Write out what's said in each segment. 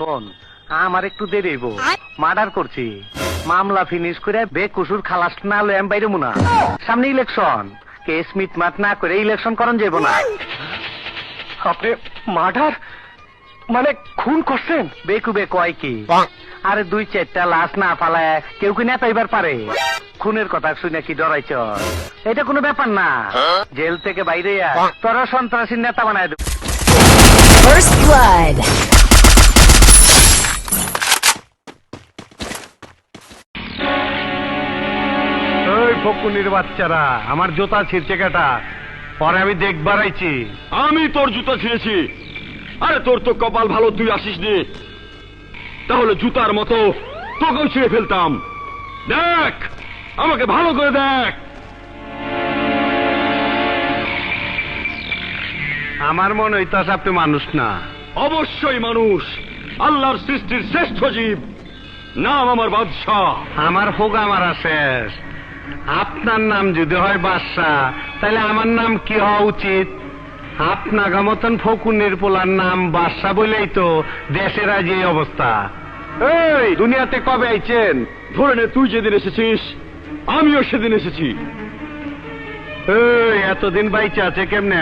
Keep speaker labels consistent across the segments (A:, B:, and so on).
A: শোন, আমার একটু দেরি হইব। মার্ডার করছি, মামলা ফিনিশ করে বেকুসুর খালাস না লই আমি বাইরে মুনা। সামনে ইলেকশন, কেস মিটমাট না করে ইলেকশন করন যাইব না।
B: আপনি মার্ডার মানে খুন করছেন?
A: বেকুবে কয় কি, আরে 2-4টা লাশ না ফালায় কেউ কি নেতা এবার পারে? খুনের কথা শুনে কি ডরাইছ? এটা কোনো ব্যাপার না, জেল থেকে বাইরে তোরা সন্ত্রাসী নেতা বানায় দেব।
C: First blood.
A: ওই ফকুনির বাচ্চারা, আমার জুতা ছিঁড়ছে কেটা? পরে আমি দেখবার আইছি।
B: আমি তোর জুতা ছিঁড়েছি? আরে তোর তো কপাল ভালো, তুই আসিস নি, তাহলে জুতার মতো তোকেও ছিঁড়ে ফেলতাম। দেখ, আমাকে ভালো করে দেখ।
A: আমার মনে হইতাছে আপনি মানুষ না।
B: অবশ্যই মানুষ, আল্লাহর সৃষ্টির শ্রেষ্ঠ জীব, নাম আমার বাদশাহ।
A: আমার হোগা মারা শেষ। আপনার নাম যদি হয় বাদশাহ, তাহলে আমার নাম কি হওয়া উচিত? আপনার মতন ফকুনের পোলার নাম বাদশাহ বলেই তো দেশের আজ এই অবস্থা। এই দুনিয়াতে কবে আইছেন?
B: ধরে নে, তুই যেদিন এসেছিস আমিও সেদিন এসেছি।
A: এই এতদিন বাইচে আছে কেমনে?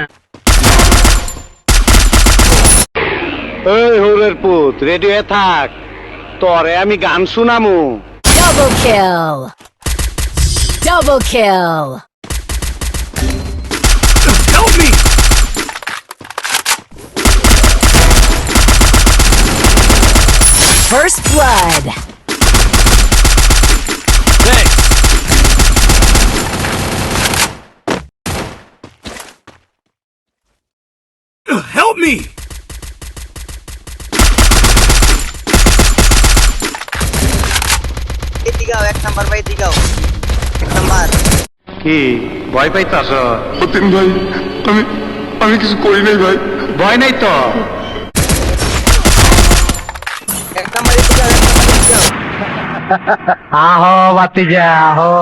A: এই হোরের পুত, রেডি হয়ে থাক, তরে আমি গান শুনামু।
C: Double kill. Double kill.
B: Help me!
C: First blood.
B: Thanks. Help me!
D: দিগাও, 1 number ভাই, দিগাও 1 নাম্বার।
A: কি ভয় পাইতাছ?
E: অতীন ভাই, আমি কিছু করি নাই ভাই।
A: ভয় নাই তো?
D: 1 নাম্বারে দিগাও, 1 নাম্বারে দিগাও।
A: আহো বাতিজা আহো,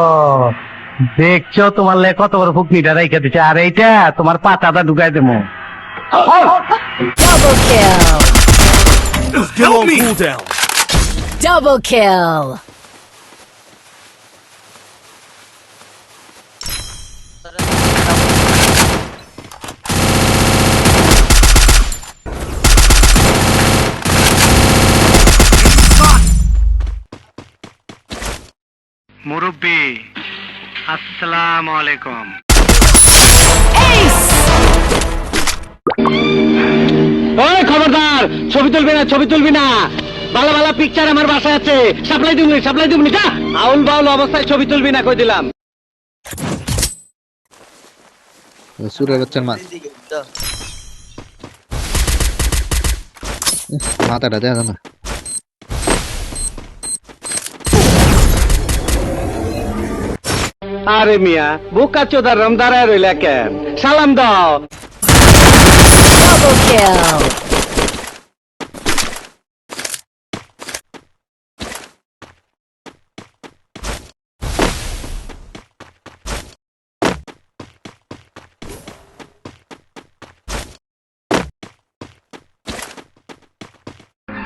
A: দেখছো তোমার লে কত বড় ফুকনিটা রাইখা দিচ্ছে, আর এইটা তোমার পাতাটা ঢুকাই দেবো।
C: Double kill.
B: Help me! Cool down.
C: Double kill.
A: মুরব্বী, আসসালামু আলাইকুম।
C: Ace.
A: ওই খবরদার, ছবি তুলবি না, ছবি তুলবি না। ভালো ভালো পিকচার আমার বাসায় আছে, সাপ্লাই দিবনি যা। আউল বাউল অবস্থায় ছবি তুলবি না, কই দিলাম।
E: সুরের বাচ্চার মাথাটা দেখা না।
A: আরে মিয়া, বুকা চোদার রম দাঁড়ায় রইলা কেন? সালাম দাও।
C: Double kill.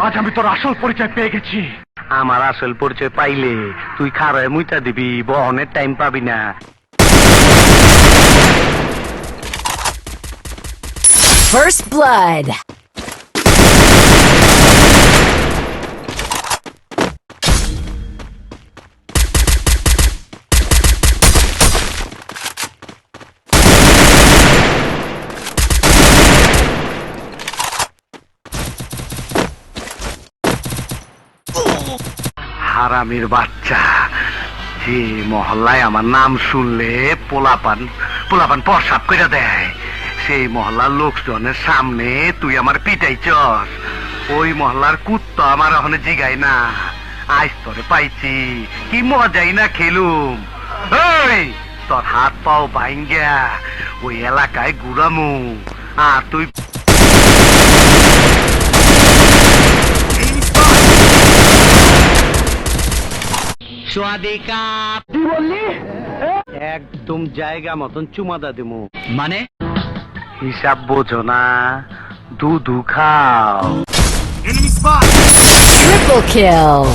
B: আজ আমি তোর আসল পরিচয় পেয়ে গেছি।
A: আমার আসল পরিচয় পাইলে তুই খারায় মুইতা দিবি, বহনের টাইম পাবি না।
C: First blood.
A: হারামির বাচ্চা, যে মহল্লায় আমার নাম শুনলে পোলাপান প্রসাব করে দেয়, সেই মহল্লার লোকজনের সামনে তুই আমার পিটাইছস। ওই মহল্লার কুত্তা আমার ওখানে জিগাই না। আজ তোরে পাইছি, কি মজাই না খেলুম। এই তোর হাত পাও ভাঙ্গা ওই এলাকায় ঘুরামু, আর তুই কি বললি? একদম জায়গা মতন চুমাদা দেবো।
F: মানে
A: হিসাব বোঝো না, দুধু খাও।
C: Triple kill.